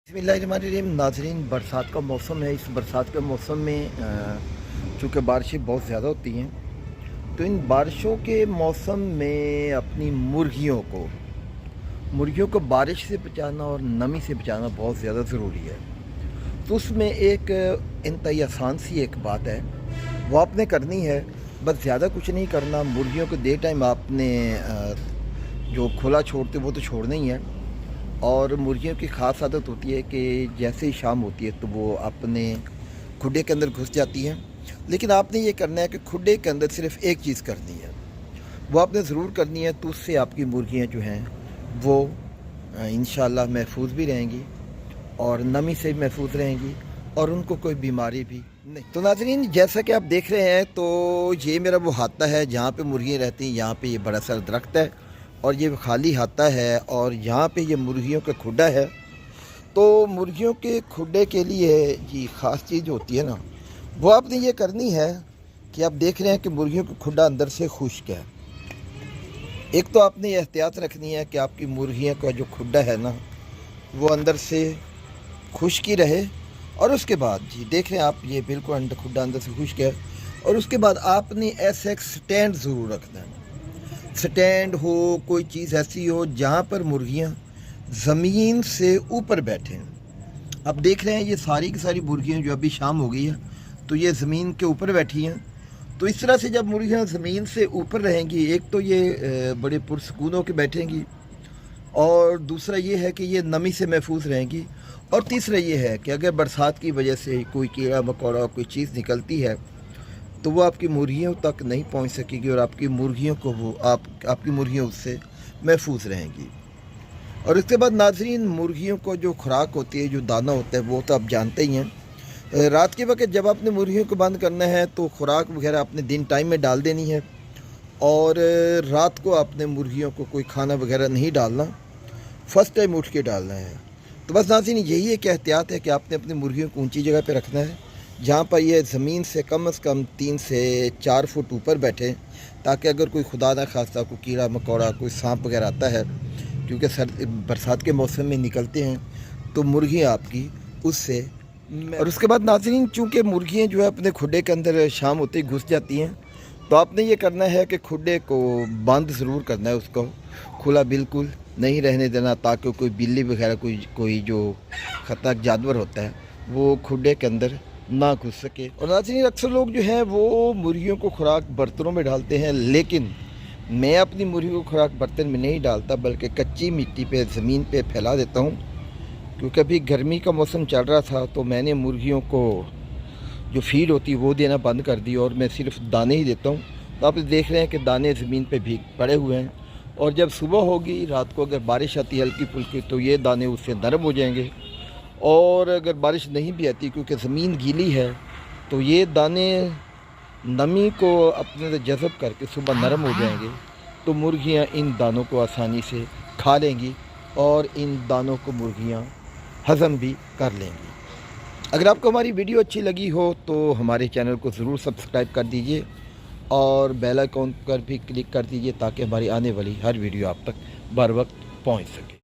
बिस्मिल्लाहिर्रहमानिर्रहीम। नाज़रीन, बरसात का मौसम है। इस बरसात के मौसम में चूँकि बारिशें बहुत ज़्यादा होती हैं, तो इन बारिशों के मौसम में अपनी मुर्गियों को बारिश से बचाना और नमी से बचाना बहुत ज़्यादा ज़रूरी है। तो उसमें एक इंतहाई आसान सी एक बात है, वो आपने करनी है। बस ज़्यादा कुछ नहीं करना। मुर्गियों को डे टाइम आपने जो खुला छोड़ते वो तो छोड़ना ही है। और मुर्गियों की ख़ास आदत होती है कि जैसे ही शाम होती है तो वो अपने खुडे के अंदर घुस जाती हैं। लेकिन आपने ये करना है कि खुडे के अंदर सिर्फ़ एक चीज़ करनी है, वो आपने ज़रूर करनी है। तो उससे आपकी मुर्गियाँ जो हैं वो इंशाअल्लाह महफूज भी रहेंगी और नमी से भी महफूज रहेंगी और उनको कोई बीमारी भी नहीं। तो नाज़रीन, जैसा कि आप देख रहे हैं, तो ये मेरा वो हाता है जहाँ पे मुर्गियाँ रहती हैं। यहाँ पे ये बड़ा सारा दरख्त है और ये खाली हाता है और यहाँ पे ये मुर्गियों का खुडा है। तो मुर्गियों के खुडे के लिए ये ख़ास चीज़ होती है ना, वो आपने ये करनी है कि आप देख रहे हैं कि मुर्गियों का खुडा अंदर से खुश्क है। एक तो आपने ये एहतियात रखनी है कि आपकी मुर्गियों का जो खुडा है ना, वो अंदर से खुश्क ही रहे। और उसके बाद जी देख रहे हैं आप, ये बिल्कुल खुडा अंदर से खुश्क है। और उसके बाद आपने ऐसा एक स्टैंड ज़रूर रखना है। स्टैंड हो, कोई चीज़ ऐसी हो जहाँ पर मुर्गियाँ ज़मीन से ऊपर बैठें। अब देख रहे हैं ये सारी की सारी मुर्गियाँ जो अभी शाम हो गई है तो ये ज़मीन के ऊपर बैठी हैं। तो इस तरह से जब मुर्गियाँ ज़मीन से ऊपर रहेंगी, एक तो ये बड़े पुरसकून होकर बैठेंगी और दूसरा ये है कि ये नमी से महफूज रहेंगी। और तीसरा ये है कि अगर बरसात की वजह से कोई कीड़ा मकोड़ा कोई चीज़ निकलती है तो वो आपकी मुर्गियों तक नहीं पहुंच सकेगी और आपकी मुर्गियों को वो आपकी मुर्गियाँ उससे महफूज रहेंगी। और इसके बाद नाज़रीन, मुर्गियों को जो खुराक होती है, जो दाना होता है, वो तो आप जानते ही हैं। रात के वक्त जब आपने मुर्गियों को बंद करना है तो खुराक वगैरह आपने दिन टाइम में डाल देनी है और रात को आपने मुर्गियों को कोई खाना वगैरह नहीं डालना, फर्स्ट टाइम उठ के डालना है। तो बस नाज़रीन, यही एक एहतियात है कि आपने अपनी मुर्गियों को ऊंची जगह पे रखना है जहाँ पर ये ज़मीन से कम कम 3 से 4 फुट ऊपर बैठे, ताकि अगर कोई खुदा ना खास्ता कोई कीड़ा मकोड़ा कोई सांप वगैरह आता है, क्योंकि बरसात के मौसम में निकलते हैं, तो मुर्गियाँ आपकी उससे। और उसके बाद नाज़रीन, चूँकि मुर्गियाँ जो है अपने खुडे के अंदर शाम होते ही घुस जाती हैं, तो आपने ये करना है कि खुडे को बंद ज़रूर करना है, उसको खुला बिल्कुल नहीं रहने देना, ताकि कोई बिल्ली वगैरह कोई जो ख़तरनाक जानवर होता है वो खुडे के अंदर ना घुस सके। और नाज़रीन, अक्सर लोग जो हैं वो मुर्गियों को खुराक बर्तनों में डालते हैं, लेकिन मैं अपनी मुर्गियों को खुराक बर्तन में नहीं डालता, बल्कि कच्ची मिट्टी पे ज़मीन पे फैला देता हूँ। क्योंकि अभी गर्मी का मौसम चल रहा था तो मैंने मुर्गियों को जो फीड होती है वो देना बंद कर दी और मैं सिर्फ दाने ही देता हूँ। तो आप देख रहे हैं कि दाने ज़मीन पे भीग पड़े हुए हैं और जब सुबह होगी, रात को अगर बारिश आती है हल्की फुल्की, तो ये दाने उससे नरम हो जाएंगे। और अगर बारिश नहीं भी आती, क्योंकि ज़मीन गीली है, तो ये दाने नमी को अपने से जज़ब करके सुबह नरम हो जाएंगे। तो मुर्गियाँ इन दानों को आसानी से खा लेंगी और इन दानों को मुर्गियाँ हज़म भी कर लेंगी। अगर आपको हमारी वीडियो अच्छी लगी हो तो हमारे चैनल को ज़रूर सब्सक्राइब कर दीजिए और बेल आइकन पर भी क्लिक कर दीजिए, ताकि हमारी आने वाली हर वीडियो आप तक बर वक्त पहुँच सके।